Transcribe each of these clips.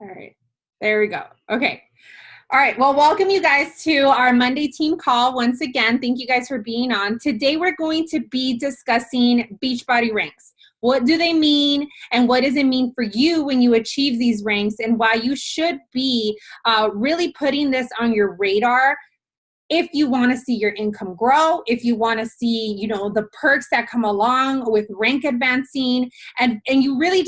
All right, there we go. Okay. All right. Well, welcome you guys to our Monday team call. Once again, thank you guys for being on. Today, we're going to be discussing Beachbody ranks. What do they mean, and what does it mean for you when you achieve these ranks, and why you should be really putting this on your radar if you want to see your income grow, if you want to see, the perks that come along with rank advancing, and you really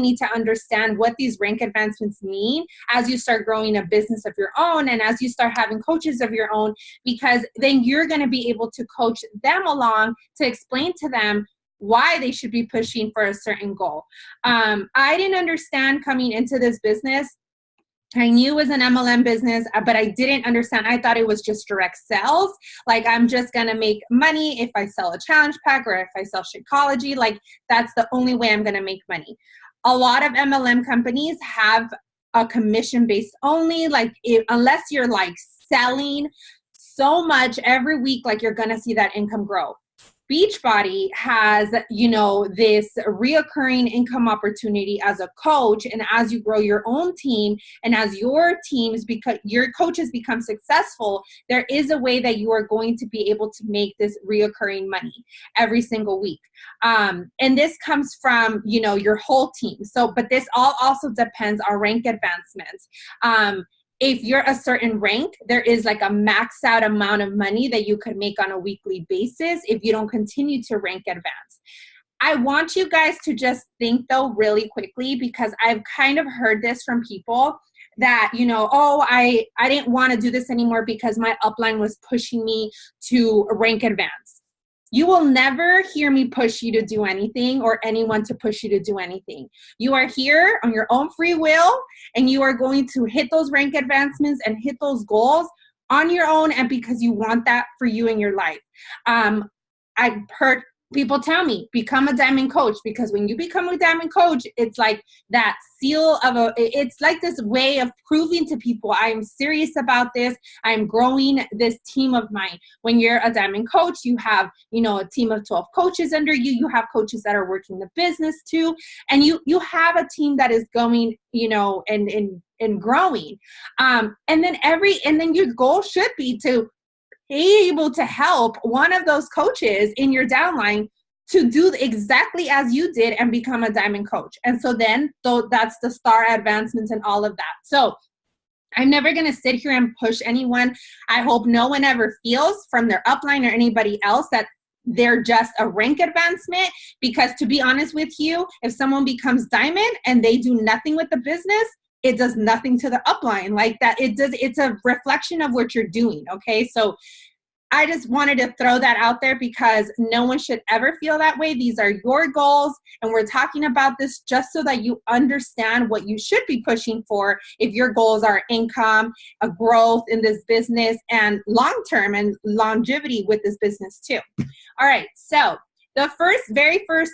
need to understand what these rank advancements mean as you start growing a business of your own and as you start having coaches of your own, because then you're going to be able to coach them along to explain to them why they should be pushing for a certain goal. I didn't understand coming into this business. I knew it was an MLM business, but I didn't understand. I thought it was just direct sales. Like, I'm just going to make money if I sell a challenge pack or if I sell Shakeology. Like, that's the only way I'm going to make money. A lot of MLM companies have a commission based only. Like, unless you're like selling so much every week, like, you're going to see that income grow. Beachbody has, this reoccurring income opportunity as a coach. And as you grow your own team and as your teams, because your coaches become successful, there is a way that you are going to be able to make this reoccurring money every single week. And this comes from, your whole team. So, but this all also depends on rank advancements. If you're a certain rank, there is like a max out amount of money that you could make on a weekly basis if you don't continue to rank advance. I want you guys to just think though really quickly, because I've kind of heard this from people that, I didn't want to do this anymore because my upline was pushing me to rank advance. You will never hear me push you to do anything or anyone to push you to do anything. You are here on your own free will, and you are going to hit those rank advancements and hit those goals on your own, and because you want that for you in your life. I've heard people tell me, become a diamond coach, because when you become a diamond coach, it's like that seal of it's like this way of proving to people, I'm serious about this. I'm growing this team of mine. When you're a diamond coach, you have, a team of 12 coaches under you. You have coaches that are working the business too. And you have a team that is going, and growing. And then your goal should be to be able to help one of those coaches in your downline to do exactly as you did and become a diamond coach. And so then that's the star advancements and all of that. So I'm never going to sit here and push anyone. I hope no one ever feels from their upline or anybody else that they're just a rank advancement, because to be honest with you, if someone becomes diamond and they do nothing with the business, it does nothing to the upline like that. It's a reflection of what you're doing. Okay. So I just wanted to throw that out there because no one should ever feel that way. These are your goals. And we're talking about this just so that you understand what you should be pushing for if your goals are income, a growth in this business, and long-term and longevity with this business too. All right. So the very first,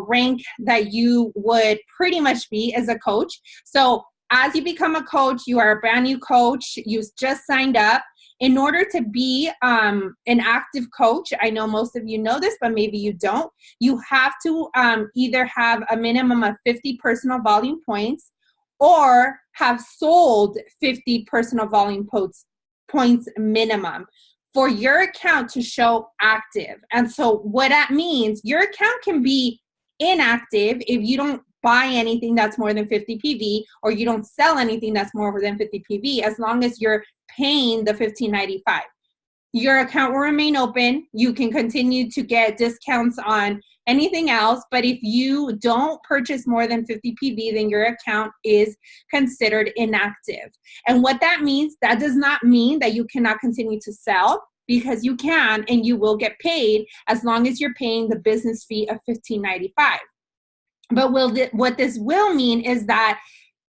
rank that you would pretty much be as a coach. So as you become a coach, you are a brand new coach, you just signed up. In order to be an active coach, I know most of you know this, but maybe you don't, you have to either have a minimum of 50 personal volume points or have sold 50 personal volume points minimum for your account to show active. And so what that means, your account can be inactive if you don't buy anything that's more than 50 PV, or you don't sell anything that's more than 50 PV, as long as you're paying the $15.95. Your account will remain open. You can continue to get discounts on anything else, but if you don't purchase more than 50 PV, then your account is considered inactive. And what that means, that does not mean that you cannot continue to sell, because you can and you will get paid as long as you're paying the business fee of $15.95. But what this will mean is that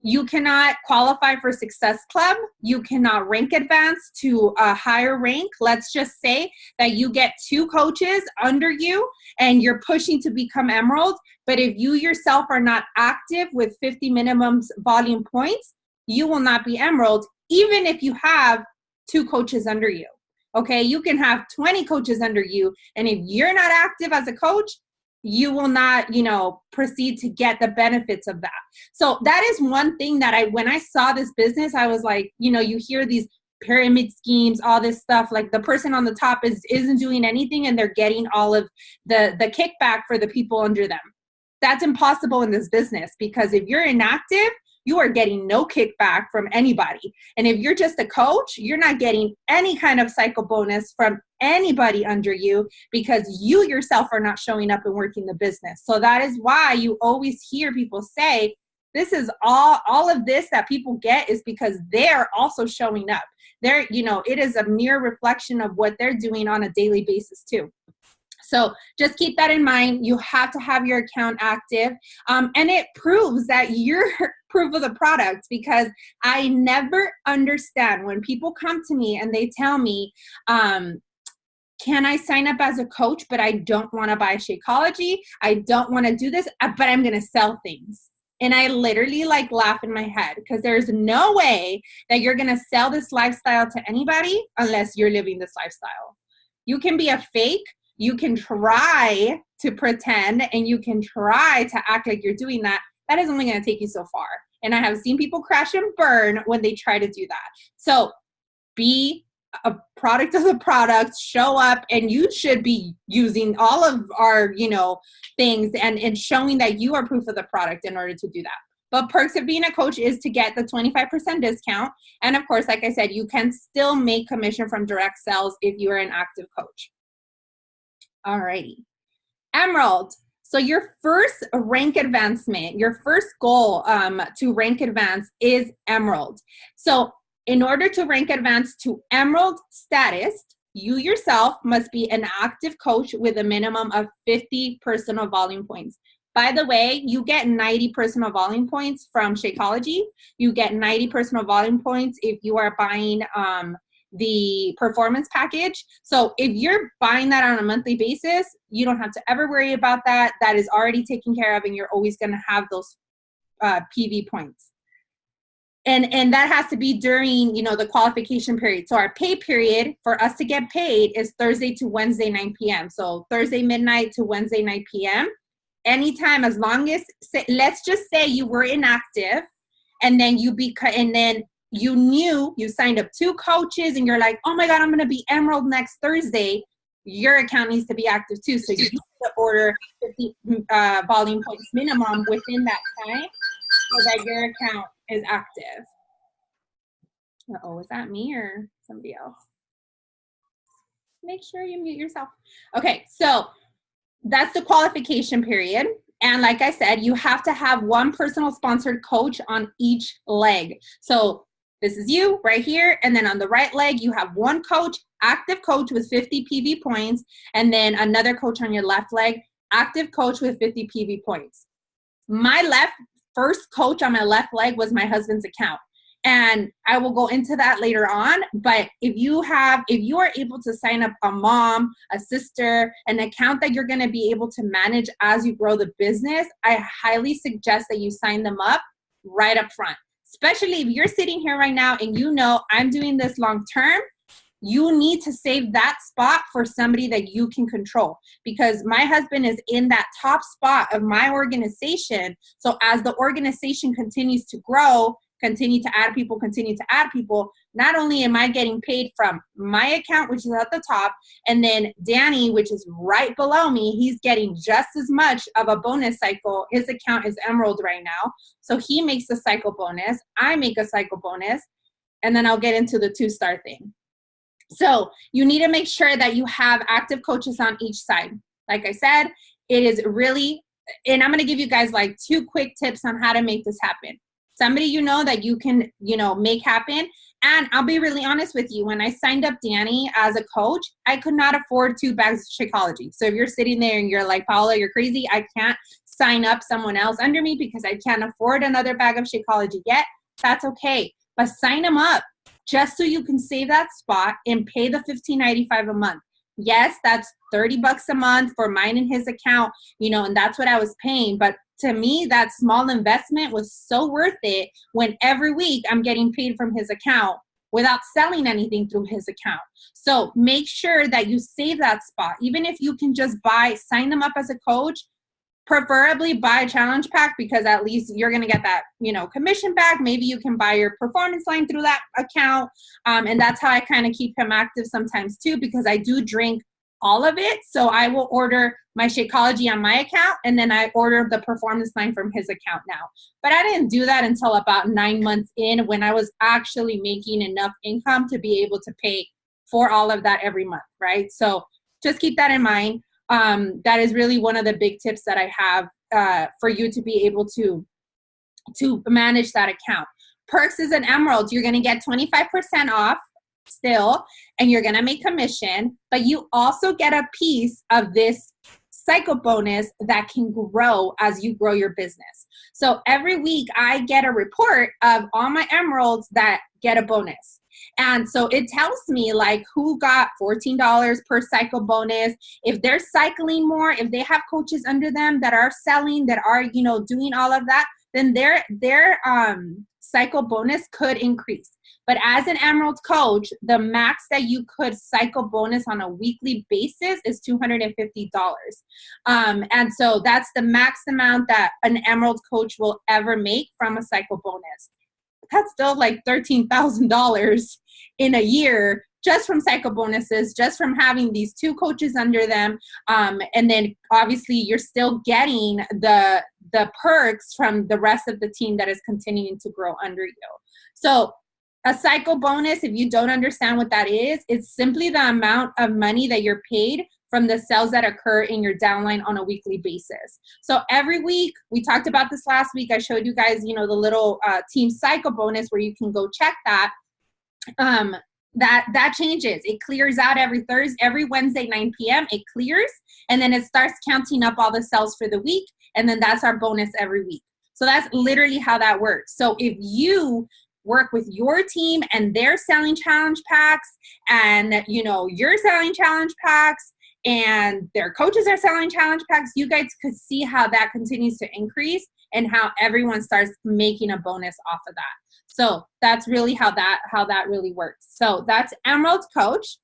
you cannot qualify for Success Club. You cannot rank advance to a higher rank. Let's just say that you get 2 coaches under you and you're pushing to become Emerald. But if you yourself are not active with 50 minimums volume points, you will not be Emerald, even if you have 2 coaches under you. Okay, you can have 20 coaches under you. And if you're not active as a coach, you will not, proceed to get the benefits of that. So that is one thing that when I saw this business, I was like, you hear these pyramid schemes, all this stuff, like the person on the top isn't doing anything and they're getting all of the kickback for the people under them. That's impossible in this business, because if you're inactive, you are getting no kickback from anybody. And if you're just a coach, you're not getting any kind of cycle bonus from anybody under you, because you yourself are not showing up and working the business. So that is why you always hear people say, this is all of this that people get is because they're also showing up. It is a mere reflection of what they're doing on a daily basis too. So just keep that in mind. You have to have your account active. And it proves that you're proof of the product, because I never understand when people come to me and they tell me, can I sign up as a coach, but I don't want to buy Shakeology. I don't want to do this, but I'm going to sell things. And I literally laugh in my head, because there's no way that you're going to sell this lifestyle to anybody unless you're living this lifestyle. You can be a fake. You can try to pretend, and you can try to act like you're doing that. That is only going to take you so far. And I have seen people crash and burn when they try to do that. So be a product of the product, show up, and you should be using all of our, things and showing that you are proof of the product in order to do that. But perks of being a coach is to get the 25% discount. And of course, like I said, you can still make commission from direct sales if you are an active coach. Alrighty. Emerald. So your first rank advancement, your first goal to rank advance is Emerald. So in order to rank advance to Emerald status, you yourself must be an active coach with a minimum of 50 personal volume points. By the way, you get 90 personal volume points from Shakeology. You get 90 personal volume points if you are buying the performance package. So if you're buying that on a monthly basis, you don't have to ever worry about that. That is already taken care of, and you're always going to have those PV points. And that has to be during, the qualification period. So our pay period for us to get paid is Thursday to Wednesday, 9 p.m. So Thursday midnight to Wednesday, 9 p.m. Anytime, as long as, let's just say you were inactive, and then you signed up 2 coaches, and you're like, oh my God, I'm going to be Emerald next Thursday. Your account needs to be active too. So you need to order 50 volume points minimum within that time so that your account is active. Uh-oh, is that me or somebody else? Make sure you mute yourself. Okay, so that's the qualification period. And like I said, you have to have one personal sponsored coach on each leg. So this is you right here. And then on the right leg, you have one coach, active coach with 50 PV points. And then another coach on your left leg, active coach with 50 PV points. My first coach on my left leg was my husband's account. And I will go into that later on. But if you are able to sign up a mom, a sister, an account that you're going to be able to manage as you grow the business, I highly suggest that you sign them up right up front. Especially if you're sitting here right now and I'm doing this long term, you need to save that spot for somebody that you can control, because my husband is in that top spot of my organization. So as the organization continues to grow, continue to add people, not only am I getting paid from my account, which is at the top, and then Danny, which is right below me, he's getting just as much of a bonus cycle. His account is Emerald right now. So he makes a cycle bonus. I make a cycle bonus. And then I'll get into the 2-star thing. So you need to make sure that you have active coaches on each side. Like I said, it is really, and I'm going to give you guys 2 quick tips on how to make this happen. Somebody that you can, make happen. And I'll be really honest with you. When I signed up Danny as a coach, I could not afford 2 bags of Shakeology. So if you're sitting there and you're like, Paula, you're crazy, I can't sign up someone else under me because I can't afford another bag of Shakeology yet, that's okay. But sign them up just so you can save that spot and pay the $15.95 a month. Yes, that's $30 a month for mine and his account, and that's what I was paying. But to me, that small investment was so worth it when every week I'm getting paid from his account without selling anything through his account. So make sure that you save that spot. Even if you can just sign them up as a coach, Preferably buy a challenge pack, because at least you're going to get that, commission back. Maybe you can buy your performance line through that account. And that's how I kind of keep him active sometimes too, because I do drink all of it. So I will order my Shakeology on my account, and then I order the performance line from his account now. But I didn't do that until about 9 months in, when I was actually making enough income to be able to pay for all of that every month, right? So just keep that in mind. That is really one of the big tips that I have for you to be able to manage that account. Perks is an Emerald. You're going to get 25% off still, and you're going to make commission, but you also get a piece of this cycle bonus that can grow as you grow your business. So every week I get a report of all my Emeralds that get a bonus. And so it tells me like who got $14 per cycle bonus. If they're cycling more, if they have coaches under them that are selling, that are, doing all of that, then their cycle bonus could increase. But as an Emerald coach, the max that you could cycle bonus on a weekly basis is $250. And so that's the max amount that an Emerald coach will ever make from a cycle bonus. That's still like $13,000 in a year just from cycle bonuses, just from having these two coaches under them. And then obviously you're still getting the perks from the rest of the team that is continuing to grow under you. So a cycle bonus, if you don't understand what that is, it's simply the amount of money that you're paid from the sales that occur in your downline on a weekly basis. So every week, we talked about this last week, I showed you guys, the little team cycle bonus where you can go check that. That changes. It clears out every Wednesday, 9 p.m. It clears, and then it starts counting up all the sales for the week, and then that's our bonus every week. So that's literally how that works. So if you work with your team and they're selling challenge packs, and you're selling challenge packs, and their coaches are selling challenge packs, you guys could see how that continues to increase and how everyone starts making a bonus off of that. So that's really how that really works. So that's Emerald Coach.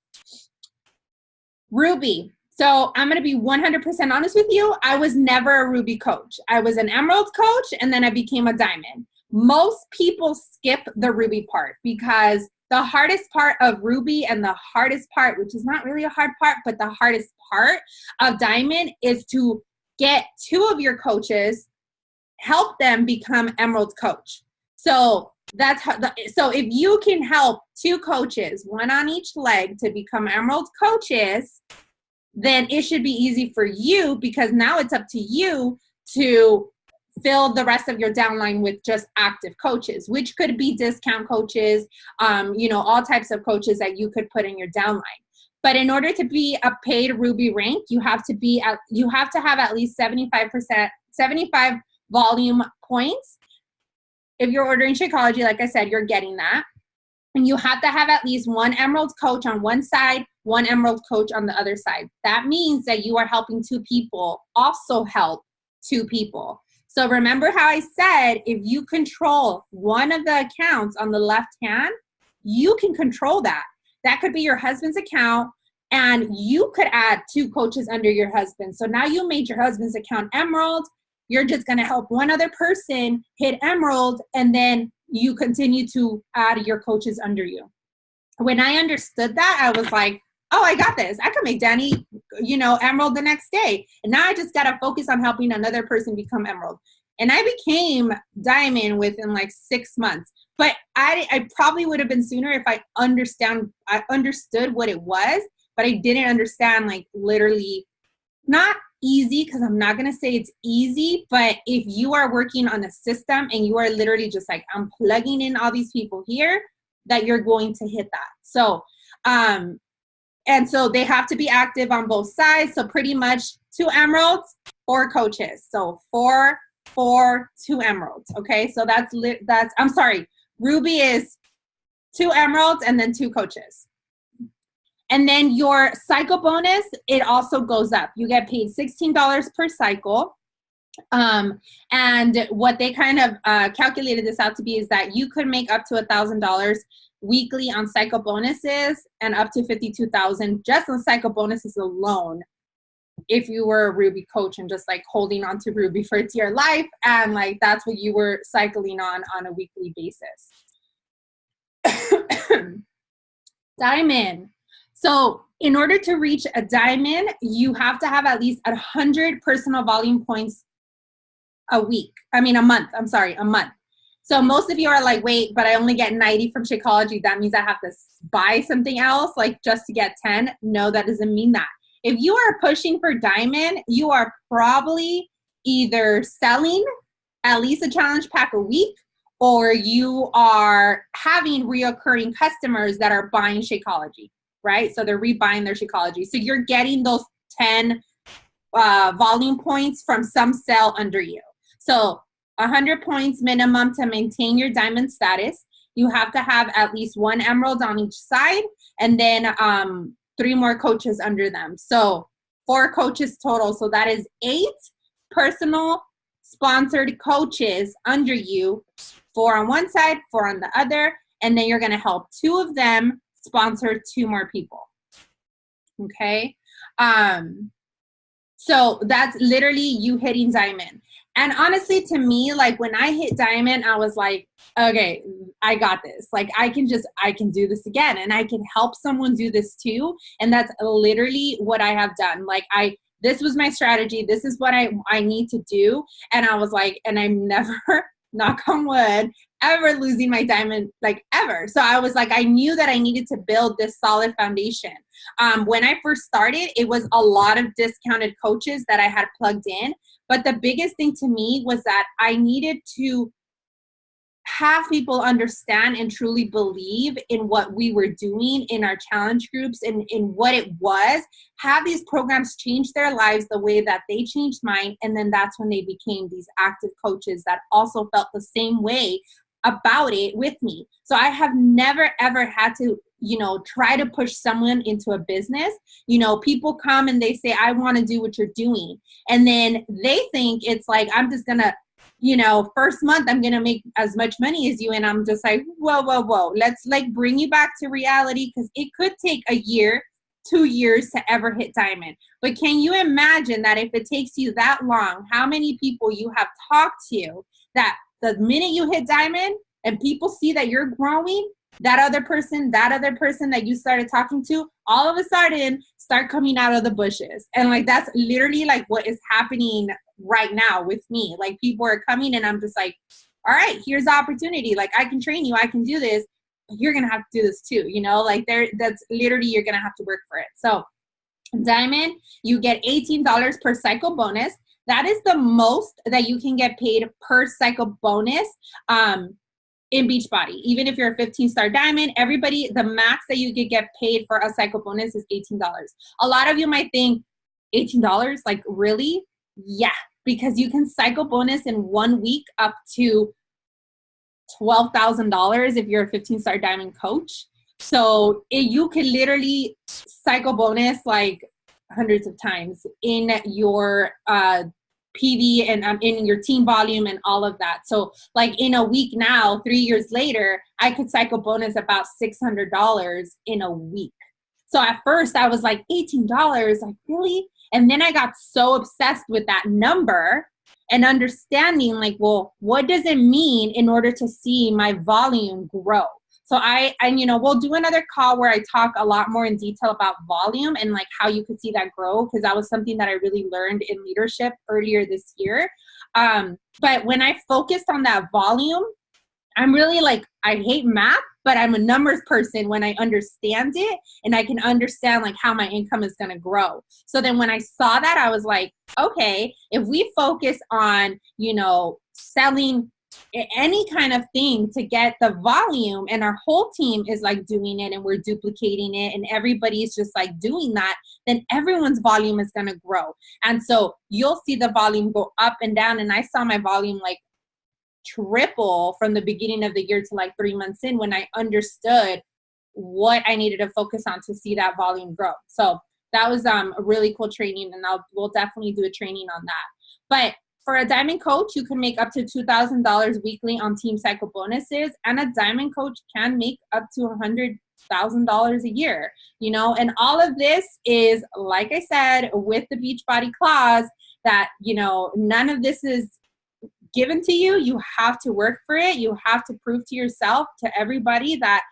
Ruby. So I'm going to be 100% honest with you. I was never a Ruby coach. I was an Emerald coach, and then I became a Diamond. Most people skip the Ruby part, because the hardest part of Ruby, and the hardest part, which is not really a hard part, but the hardest part of Diamond, is to get two of your coaches, help them become Emerald coach. So that's how. So if you can help two coaches, one on each leg, to become Emerald coaches, then it should be easy for you, because now it's up to you to fill the rest of your downline with just active coaches, which could be discount coaches, all types of coaches that you could put in your downline. But in order to be a paid Ruby rank, you have to have at least 75 volume points. If you're ordering Shakeology, like I said, you're getting that. And you have to have at least one Emerald coach on one side, one Emerald coach on the other side. That means that you are helping two people also help two people. So remember how I said, if you control one of the accounts on the left hand, you can control that. That could be your husband's account, and you could add two coaches under your husband. So now you made your husband's account Emerald. You're just going to help one other person hit Emerald, and then you continue to add your coaches under you. When I understood that, I was like, oh, I got this. I can make Danny, Emerald the next day. And now I just got to focus on helping another person become Emerald. And I became Diamond within like 6 months. But I probably would have been sooner if I understood what it was, but I didn't understand, like, literally, not easy, because I'm not going to say it's easy, but if you are working on a system and you are literally just like, I'm plugging in all these people here, that you're going to hit that. So, and so they have to be active on both sides. So pretty much 2 Emeralds, 4 coaches. So 4, 2 Emeralds. Okay. So I'm sorry. Ruby is 2 Emeralds and then 2 coaches. And then your cycle bonus, it also goes up. You get paid $16 per cycle. And what they kind of calculated this out to be is that you could make up to $1,000 weekly on cycle bonuses, and up to $52,000 just on cycle bonuses alone if you were a Ruby coach and just like holding on to Ruby for dear life, and like that's what you were cycling on a weekly basis. Diamond. So in order to reach a diamond, you have to have at least 100 personal volume points a month. I'm sorry, a month. So most of you are like, wait, but I only get 90 from Shakeology. That means I have to buy something else, like just to get 10. No, that doesn't mean that. If you are pushing for diamond, you are probably either selling at least a challenge pack a week, or you are having reoccurring customers that are buying Shakeology, right? So they're rebuying their Shakeology. So you're getting those 10 volume points from some sale under you. So 100 points minimum to maintain your diamond status. You have to have at least 1 emerald on each side, and then 3 more coaches under them. So 4 coaches total. So that is 8 personal sponsored coaches under you, 4 on one side, 4 on the other, and then you're going to help 2 of them sponsor 2 more people. Okay. So that's literally you hitting diamond. And honestly, to me, like when I hit diamond, I was like, okay, I got this. Like I can do this again, and I can help someone do this too. And that's literally what I have done. Like this was my strategy. This is what I need to do. And I was like, and I'm never, knock on wood, ever losing my diamond, like ever. So I was like, I knew that I needed to build this solid foundation. When I first started, it was a lot of discounted coaches that I had plugged in. But the biggest thing to me was that I needed to have people understand and truly believe in what we were doing in our challenge groups and in what it was, have these programs change their lives the way that they changed mine. And then that's when they became these active coaches that also felt the same way about it with me. So I have never, ever had to, try to push someone into a business. People come and they say, I want to do what you're doing. And then they think it's like, I'm just going to, first month I'm going to make as much money as you. And I'm just like, whoa. Let's like bring you back to reality, because it could take a year, 2 years to ever hit diamond. But can you imagine that if it takes you that long, how many people you have talked to that the minute you hit diamond and people see that you're growing, that other person that you started talking to, all of a sudden start coming out of the bushes. And like, that's literally like what is happening right now with me. Like people are coming and I'm just like, all right, here's the opportunity. Like I can train you, I can do this, but you're going to have to do this too. Like that's literally, you're going to have to work for it. So diamond, you get $18 per cycle bonus. That is the most that you can get paid per cycle bonus in Beachbody. Even if you're a 15-star diamond, the max that you could get paid for a cycle bonus is $18. A lot of you might think, $18? Like really? Yeah, because you can cycle bonus in 1 week up to $12,000 if you're a 15-star diamond coach. So you could literally cycle bonus like hundreds of times in your PV and in your team volume and all of that. So like in a week now, 3 years later, I could cycle bonus about $600 in a week. So at first I was like, $18, like really? And then I got so obsessed with that number and understanding like, well, what does it mean in order to see my volume grow? So we'll do another call where I talk a lot more in detail about volume and like how you could see that grow, because that was something that I really learned in leadership earlier this year. But when I focused on that volume, I'm really like, I hate math, but I'm a numbers person when I understand it and I can understand like how my income is going to grow. So then when I saw that, I was like, okay, if we focus on, selling any kind of thing to get the volume, and our whole team is like doing it and we're duplicating it and everybody's just like doing that, then everyone's volume is going to grow. And so you'll see the volume go up and down. And I saw my volume like triple from the beginning of the year to like 3 months in, when I understood what I needed to focus on to see that volume grow. So that was a really cool training, and we'll definitely do a training on that. But for a diamond coach, you can make up to $2,000 weekly on team cycle bonuses, and a diamond coach can make up to $100,000 a year, you know, and all of this is, like I said, with the Beachbody clause that, you know, none of this is given to you. You have to work for it. You have to prove to yourself, to everybody, that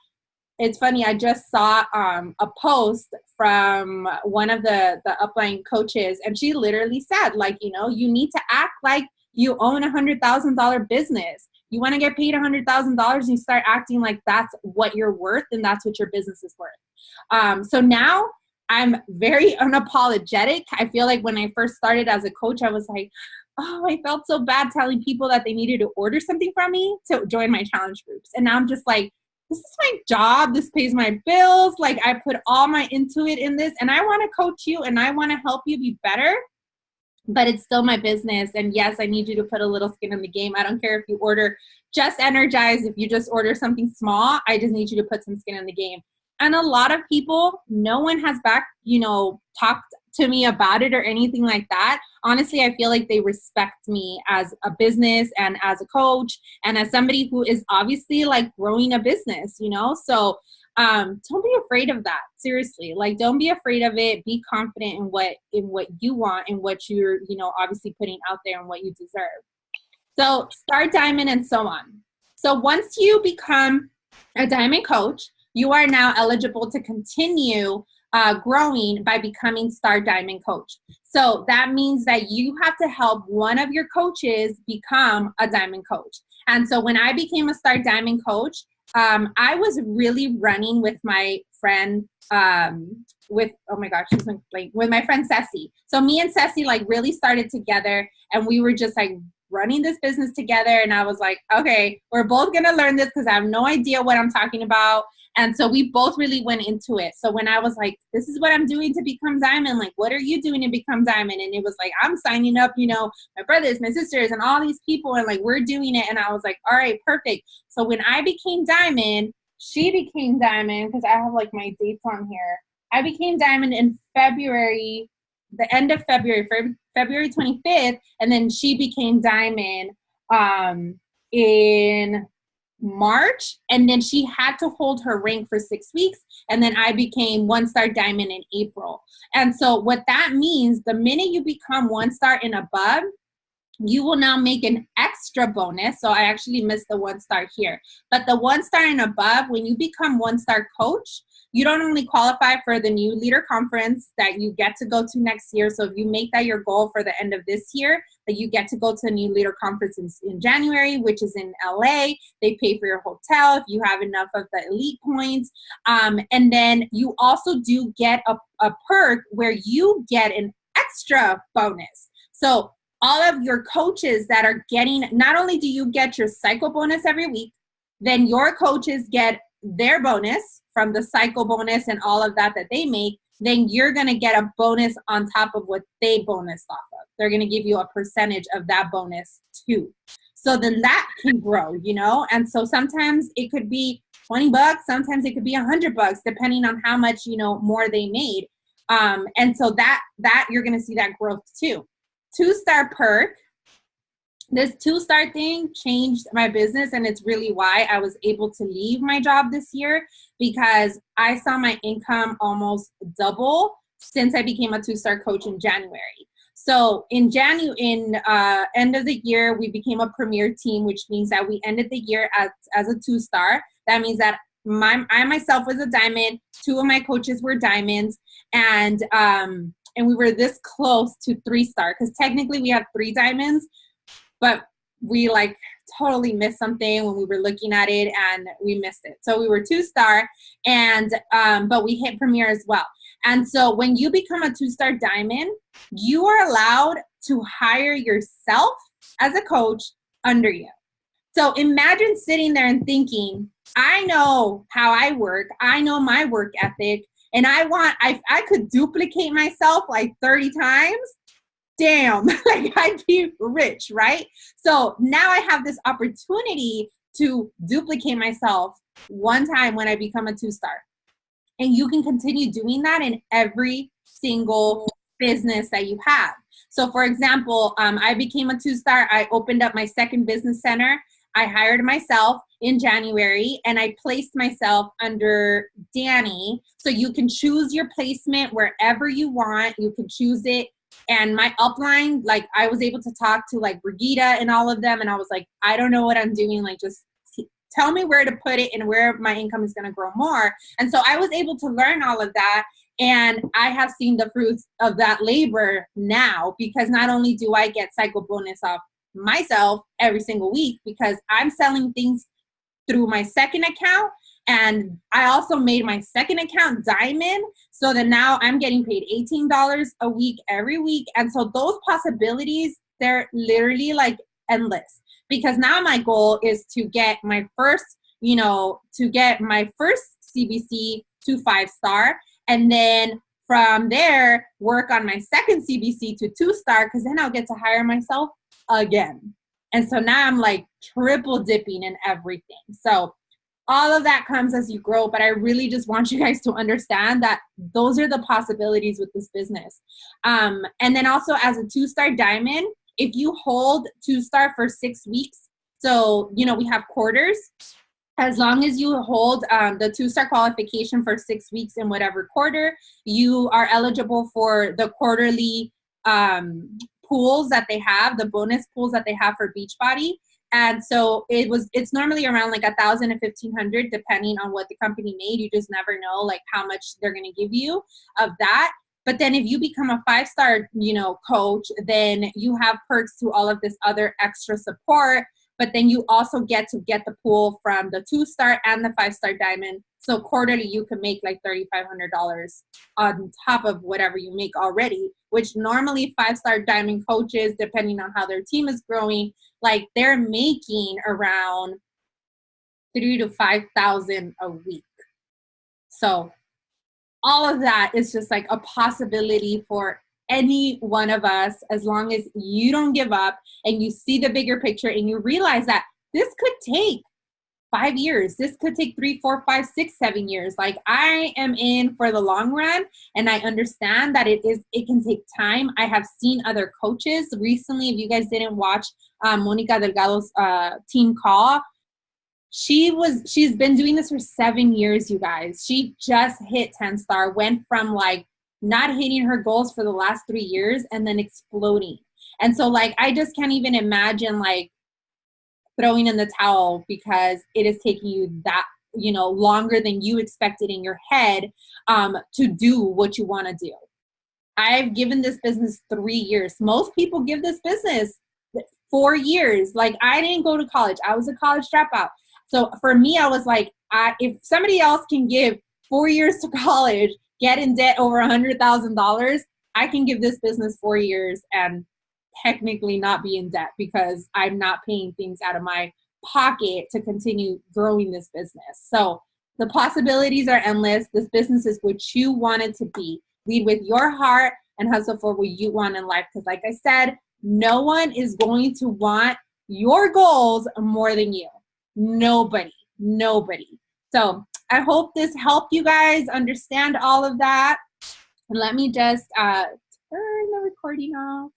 it's funny. I just saw a post from one of the upline coaches, and she literally said, like, you know, you need to act like you own $100,000 business. You want to get paid $100,000, you start acting like that's what you're worth and that's what your business is worth. So now I'm very unapologetic. I feel like when I first started as a coach, I was like, oh, I felt so bad telling people that they needed to order something from me to join my challenge groups. And now I'm just like, this is my job. This pays my bills. Like, I put all my into it in this, and I want to coach you and I want to help you be better, but it's still my business. And yes, I need you to put a little skin in the game. I don't care if you order just Energize, if you just order something small, I just need you to put some skin in the game. And a lot of people, no one has talked to me about it or anything like that. Honestly, I feel like they respect me as a business and as a coach and as somebody who is obviously like growing a business, you know? So don't be afraid of that. Seriously, like, don't be afraid of it. Be confident in what you want and what you're, you know, obviously putting out there and what you deserve. So Star Diamond and so on. So once you become a diamond coach, you are now eligible to continue growing by becoming Star Diamond Coach. So that means that you have to help one of your coaches become a Diamond Coach. And so when I became a Star Diamond Coach, I was really running with my friend, with my friend Ceci. So me and Ceci like really started together, and we were just like running this business together. And I was like, okay, we're both going to learn this because I have no idea what I'm talking about. And so we both really went into it. So when I was like, this is what I'm doing to become Diamond, like, what are you doing to become Diamond? And it was like, I'm signing up, you know, my brothers, my sisters, and all these people, and like, we're doing it. And I was like, all right, perfect. So when I became Diamond, she became Diamond, because I have like my dates on here. I became Diamond in February, the end of February, February 25th. And then she became Diamond in March, and then she had to hold her rank for 6 weeks, and then I became 1-star diamond in April. And so what that means, the minute you become 1-star and above, you will now make an extra bonus. So I actually missed the 1-star here, but the 1-star and above, when you become 1-star coach, you don't only qualify for the new leader conference that you get to go to next year. So if you make that your goal for the end of this year, that you get to go to a new leader conference in January, which is in LA. They pay for your hotel if you have enough of the elite points. And then you also do get a perk where you get an extra bonus. So all of your coaches that are getting, not only do you get your cycle bonus every week, then your coaches get their bonus from the cycle bonus and all of that they make, then you're going to get a bonus on top of what they bonused off of. They're going to give you a percentage of that bonus too. So then that can grow, you know? And so sometimes it could be $20, sometimes it could be $100, depending on how much, you know, more they made. And so that you're going to see that growth too. 2-star perk. This 2-star thing changed my business, and it's really why I was able to leave my job this year, because I saw my income almost double since I became a 2-star coach in January. So in end of the year, we became a premier team, which means that we ended the year as a 2-star. That means that I myself was a diamond, 2 of my coaches were diamonds, and we were this close to 3-star, because technically we have 3 diamonds, but we like totally missed something when we were looking at it, and we missed it. So we were 2-star, and but we hit premier as well. And so when you become a 2-star diamond, you are allowed to hire yourself as a coach under you. So imagine sitting there and thinking, I know how I work. I know my work ethic, and I could duplicate myself like 30 times. Damn, like I'd be rich, right? So now I have this opportunity to duplicate myself one time when I become a 2-star. And you can continue doing that in every single business that you have. So for example, I became a 2-star. I opened up my second business center. I hired myself in January and I placed myself under Danny. So you can choose your placement wherever you want. You can choose it. And my upline, like I was able to talk to like Brigitte and all of them. And I was like, I don't know what I'm doing. Like just tell me where to put it and where my income is going to grow more. And so I was able to learn all of that. And I have seen the fruits of that labor now, because not only do I get cycle bonus off myself every single week, because I'm selling things through my second account. And I also made my second account diamond, so that now I'm getting paid $18 a week every week. And so those possibilities, they're literally like endless, because now my goal is to get my first, CBC to 5-star. And then from there, work on my second CBC to 2-star, because then I'll get to hire myself again. And so now I'm like triple dipping in everything. So all of that comes as you grow, but I really just want you guys to understand that those are the possibilities with this business. And then also as a 2-star diamond, if you hold 2-star for 6 weeks, so, we have quarters. As long as you hold the 2-star qualification for 6 weeks in whatever quarter, you are eligible for the quarterly pools that they have, the bonus pools that they have for Beachbody. And so it's normally around like 1,000 to 1,500, depending on what the company made. You just never know like how much they're going to give you of that. But then if you become a 5-star, coach, then you have perks to all of this other extra support. But then you also get the pool from the 2-star and the 5-star diamond. So quarterly, you can make like $3,500 on top of whatever you make already, which normally 5-star diamond coaches, depending on how their team is growing, like they're making around $3,000 to $5,000 a week. So all of that is just like a possibility for any one of us, as long as you don't give up and you see the bigger picture and you realize that this could take 5 years. This could take 3, 4, 5, 6, 7 years. Like I am in for the long run, and I understand that it can take time. I have seen other coaches recently. If you guys didn't watch Monica Delgado's team call, she's been doing this for 7 years, you guys. She just hit 10-star, went from like not hitting her goals for the last 3 years and then exploding. And so like, I just can't even imagine like throwing in the towel, because it is taking you that, longer than you expected in your head to do what you want to do. I've given this business 3 years. Most people give this business 4 years. Like I didn't go to college. I was a college dropout. So for me, I was like, if somebody else can give 4 years to college, get in debt over $100,000, I can give this business 4 years and technically not be in debt, because I'm not paying things out of my pocket to continue growing this business. So the possibilities are endless. This business is what you want it to be. Lead with your heart and hustle for what you want in life. Because like I said, no one is going to want your goals more than you. Nobody. So I hope this helped you guys understand all of that. And let me just turn the recording off.